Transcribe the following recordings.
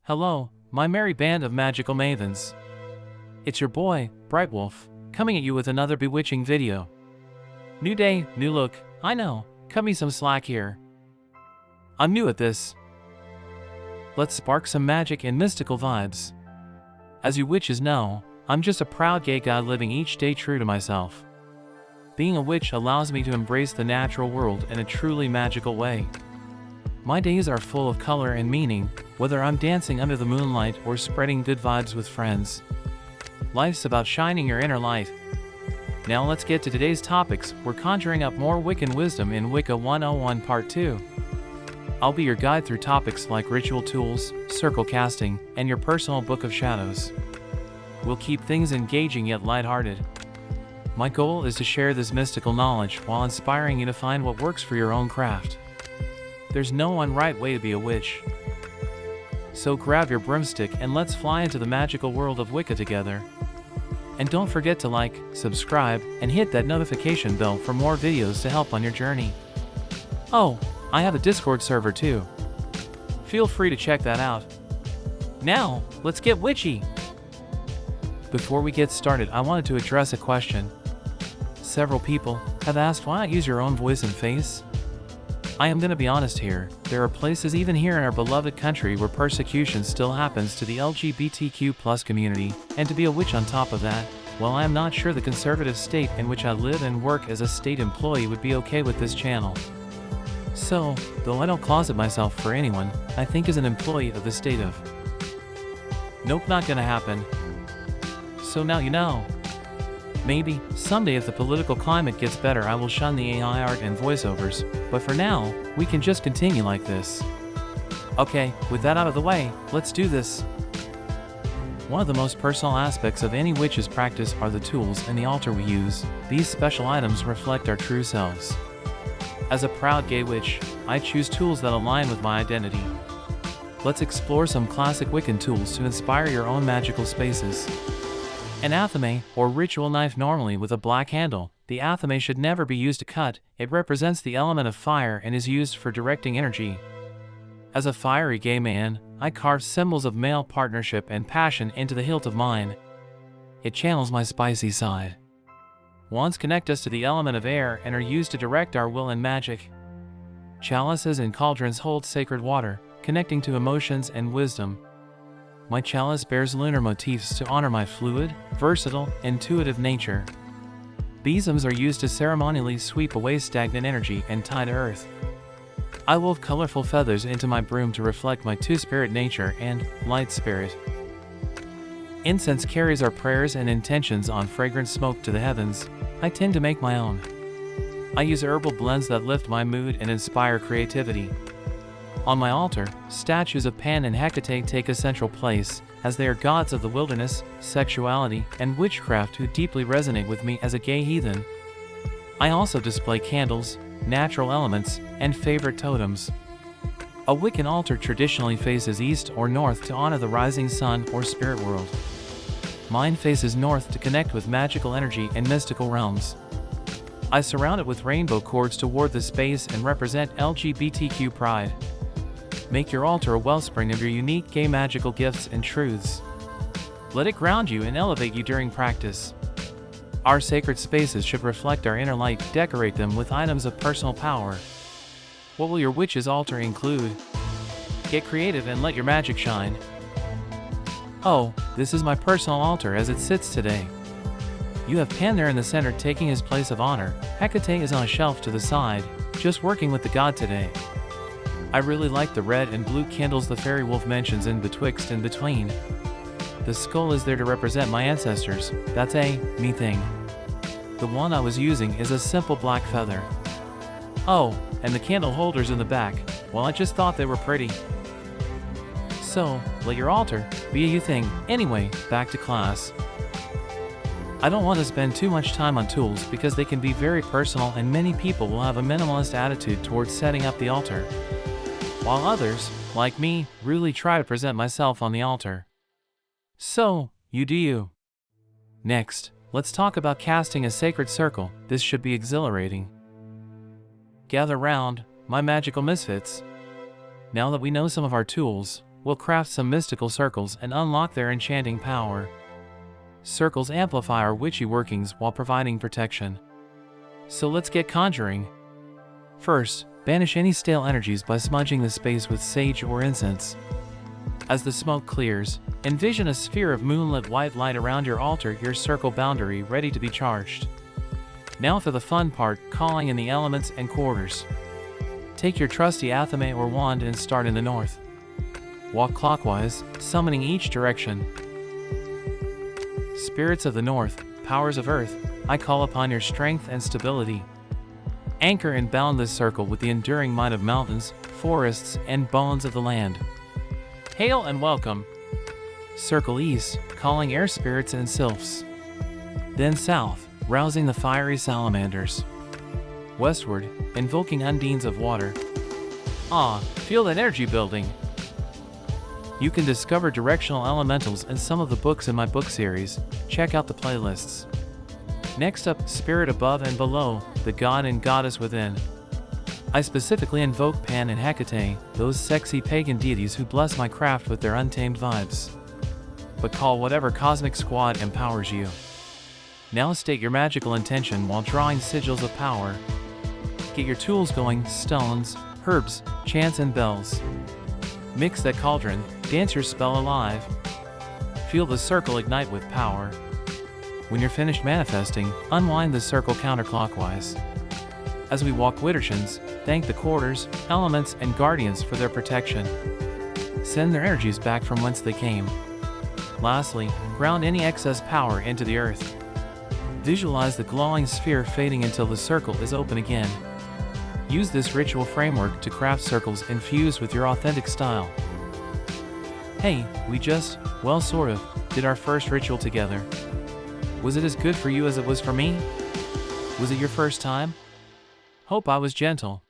Hello, my merry band of magical mavens. It's your boy, Brightwolf, coming at you with another bewitching video. New day, new look, I know, cut me some slack here. I'm new at this. Let's spark some magic and mystical vibes. As you witches know, I'm just a proud gay guy living each day true to myself. Being a witch allows me to embrace the natural world in a truly magical way. My days are full of color and meaning, whether I'm dancing under the moonlight or spreading good vibes with friends. Life's about shining your inner light. Now let's get to today's topics. We're conjuring up more Wiccan wisdom in Wicca 101 Part 2. I'll be your guide through topics like ritual tools, circle casting, and your personal book of shadows. We'll keep things engaging yet lighthearted. My goal is to share this mystical knowledge while inspiring you to find what works for your own craft. There's no one right way to be a witch. So grab your broomstick and let's fly into the magical world of Wicca together. And don't forget to like, subscribe, and hit that notification bell for more videos to help on your journey. Oh, I have a Discord server too. Feel free to check that out. Now, let's get witchy! Before we get started, I wanted to address a question. Several people have asked why not use your own voice and face? I am going to be honest here, there are places even here in our beloved country where persecution still happens to the LGBTQ+ community, and to be a witch on top of that, well, I am not sure the conservative state in which I live and work as a state employee would be okay with this channel. So, though I don't closet myself for anyone, I think as an employee of the state of... Nope, not gonna happen. So now you know. Maybe, someday if the political climate gets better I will shun the AI art and voiceovers, but for now, we can just continue like this. Okay, with that out of the way, let's do this. One of the most personal aspects of any witch's practice are the tools and the altar we use. These special items reflect our true selves. As a proud gay witch, I choose tools that align with my identity. Let's explore some classic Wiccan tools to inspire your own magical spaces. An athame, or ritual knife, normally with a black handle. The athame should never be used to cut. It represents the element of fire and is used for directing energy. As a fiery gay man, I carve symbols of male partnership and passion into the hilt of mine. It channels my spicy side. Wands connect us to the element of air and are used to direct our will and magic. Chalices and cauldrons hold sacred water, connecting to emotions and wisdom. My chalice bears lunar motifs to honor my fluid, versatile, intuitive nature. Besoms are used to ceremonially sweep away stagnant energy and tie to earth. I wove colorful feathers into my broom to reflect my two-spirit nature and light spirit. Incense carries our prayers and intentions on fragrant smoke to the heavens. I tend to make my own. I use herbal blends that lift my mood and inspire creativity. On my altar, statues of Pan and Hecate take a central place, as they are gods of the wilderness, sexuality, and witchcraft who deeply resonate with me as a gay heathen. I also display candles, natural elements, and favorite totems. A Wiccan altar traditionally faces east or north to honor the rising sun or spirit world. Mine faces north to connect with magical energy and mystical realms. I surround it with rainbow cords to ward the space and represent LGBTQ pride. Make your altar a wellspring of your unique gay magical gifts and truths. Let it ground you and elevate you during practice. Our sacred spaces should reflect our inner light. Decorate them with items of personal power. What will your witch's altar include? Get creative and let your magic shine. Oh, this is my personal altar as it sits today. You have Pan there in the center taking his place of honor. Hecate is on a shelf to the side, just working with the god today. I really like the red and blue candles the fairy wolf mentions in Betwixt and Between. The skull is there to represent my ancestors. That's a me thing. The one I was using is a simple black feather. Oh, and the candle holders in the back, well, I just thought they were pretty. So, let your altar be a you thing. Anyway, back to class. I don't want to spend too much time on tools because they can be very personal and many people will have a minimalist attitude towards setting up the altar, while others, like me, really try to present myself on the altar. So, you do you. Next, let's talk about casting a sacred circle. This should be exhilarating. Gather round, my magical misfits. Now that we know some of our tools, we'll craft some mystical circles and unlock their enchanting power. Circles amplify our witchy workings while providing protection. So let's get conjuring. First, banish any stale energies by smudging the space with sage or incense. As the smoke clears, envision a sphere of moonlit white light around your altar, your circle boundary ready to be charged. Now for the fun part, calling in the elements and quarters. Take your trusty athame or wand and start in the north. Walk clockwise, summoning each direction. Spirits of the north, powers of earth, I call upon your strength and stability. Anchor and bound this circle with the enduring might of mountains, forests, and bones of the land. Hail and welcome. Circle east, calling air spirits and sylphs. Then south, rousing the fiery salamanders. Westward, invoking undines of water. Ah, feel that energy building. You can discover directional elementals in some of the books in my book series. Check out the playlists. Next up, spirit above and below, the god and goddess within. I specifically invoke Pan and Hecate, those sexy pagan deities who bless my craft with their untamed vibes. But call whatever cosmic squad empowers you. Now state your magical intention while drawing sigils of power. Get your tools going, stones, herbs, chants and bells. Mix that cauldron, dance your spell alive. Feel the circle ignite with power. When you're finished manifesting, unwind the circle counterclockwise. As we walk Wittershins, thank the quarters, elements, and guardians for their protection. Send their energies back from whence they came. Lastly, ground any excess power into the earth. Visualize the glowing sphere fading until the circle is open again. Use this ritual framework to craft circles infused with your authentic style. Hey, we just, well sort of, did our first ritual together. Was it as good for you as it was for me? Was it your first time? Hope I was gentle.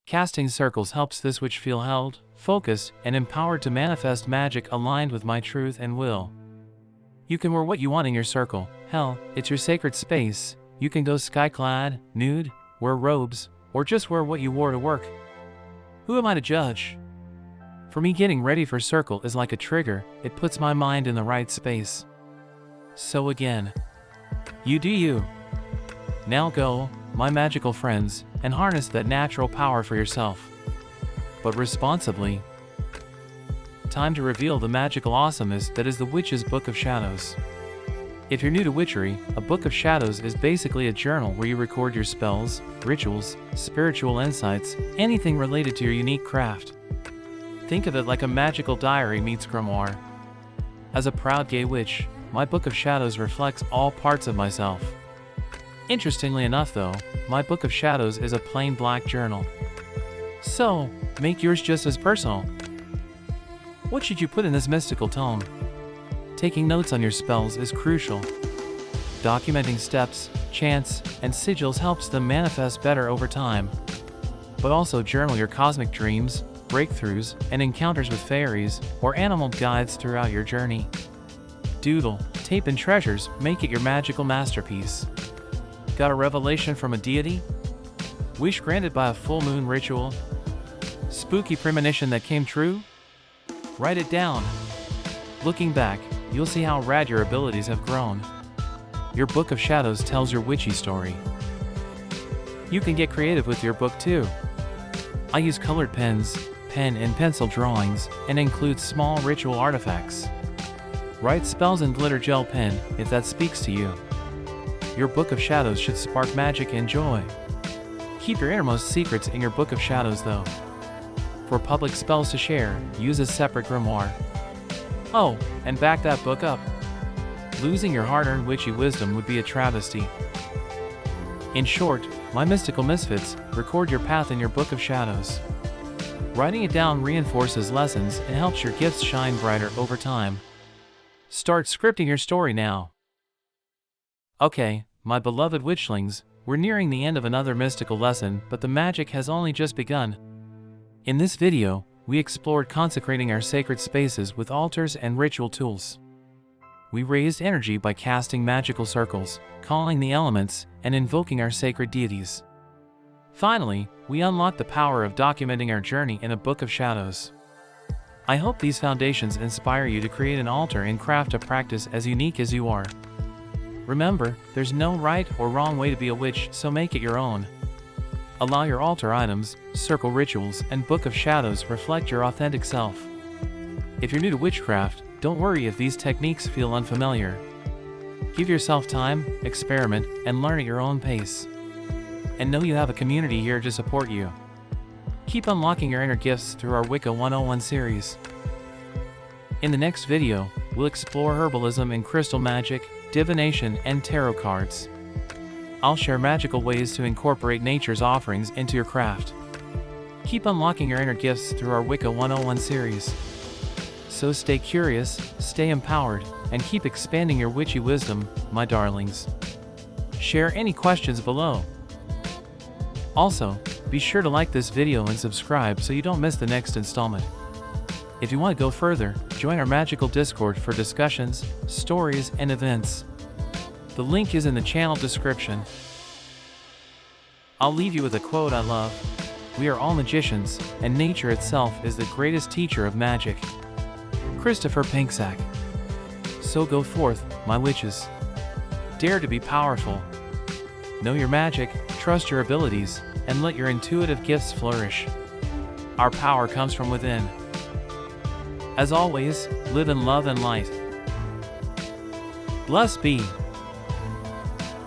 Casting circles helps this witch feel held, focused, and empowered to manifest magic aligned with my truth and will. You can wear what you want in your circle. Hell, it's your sacred space. You can go sky-clad, nude, wear robes, or just wear what you wore to work. Who am I to judge? For me, getting ready for circle is like a trigger. It puts my mind in the right space. So again, you do you. Now go, my magical friends, and harness that natural power for yourself. But responsibly. Time to reveal the magical awesomeness that is the Witch's Book of Shadows. If you're new to witchery, a Book of Shadows is basically a journal where you record your spells, rituals, spiritual insights, anything related to your unique craft. Think of it like a magical diary meets grimoire. As a proud gay witch, my Book of Shadows reflects all parts of myself. Interestingly enough though, my Book of Shadows is a plain black journal. So, make yours just as personal. What should you put in this mystical tome? Taking notes on your spells is crucial. Documenting steps, chants, and sigils helps them manifest better over time. But also journal your cosmic dreams, breakthroughs, and encounters with fairies or animal guides throughout your journey. Doodle, tape, and treasures make it your magical masterpiece. Got a revelation from a deity? Wish granted by a full moon ritual? Spooky premonition that came true? Write it down. Looking back, you'll see how rad your abilities have grown. Your Book of Shadows tells your witchy story. You can get creative with your book too. I use colored pens, pen and pencil drawings, and include small ritual artifacts. Write spells in glitter gel pen if that speaks to you. Your Book of Shadows should spark magic and joy. Keep your innermost secrets in your Book of Shadows though. For public spells to share, use a separate grimoire. Oh, and back that book up. Losing your hard-earned witchy wisdom would be a travesty. In short, my mystical misfits, record your path in your Book of Shadows. Writing it down reinforces lessons and helps your gifts shine brighter over time. Start scripting your story now. Okay, my beloved witchlings, we're nearing the end of another mystical lesson, but the magic has only just begun. In this video, we explored consecrating our sacred spaces with altars and ritual tools. We raised energy by casting magical circles, calling the elements, and invoking our sacred deities. Finally, we unlocked the power of documenting our journey in a Book of Shadows. I hope these foundations inspire you to create an altar and craft a practice as unique as you are. Remember, there's no right or wrong way to be a witch, so make it your own. Allow your altar items, circle rituals, and book of shadows reflect your authentic self. If you're new to witchcraft, don't worry if these techniques feel unfamiliar. Give yourself time, experiment, and learn at your own pace. And know you have a community here to support you. Keep unlocking your inner gifts through our Wicca 101 series. In the next video, we'll explore herbalism and crystal magic, divination, and tarot cards. I'll share magical ways to incorporate nature's offerings into your craft. Keep unlocking your inner gifts through our Wicca 101 series. So stay curious, stay empowered, and keep expanding your witchy wisdom, my darlings. Share any questions below. Also, be sure to like this video and subscribe so you don't miss the next installment. If you want to go further, join our magical Discord for discussions, stories, and events. The link is in the channel description. I'll leave you with a quote I love. We are all magicians, and nature itself is the greatest teacher of magic. Christopher Pinksack. So go forth, my witches. Dare to be powerful. Know your magic, trust your abilities, and let your intuitive gifts flourish. Our power comes from within. As always, live in love and light. Blessed be.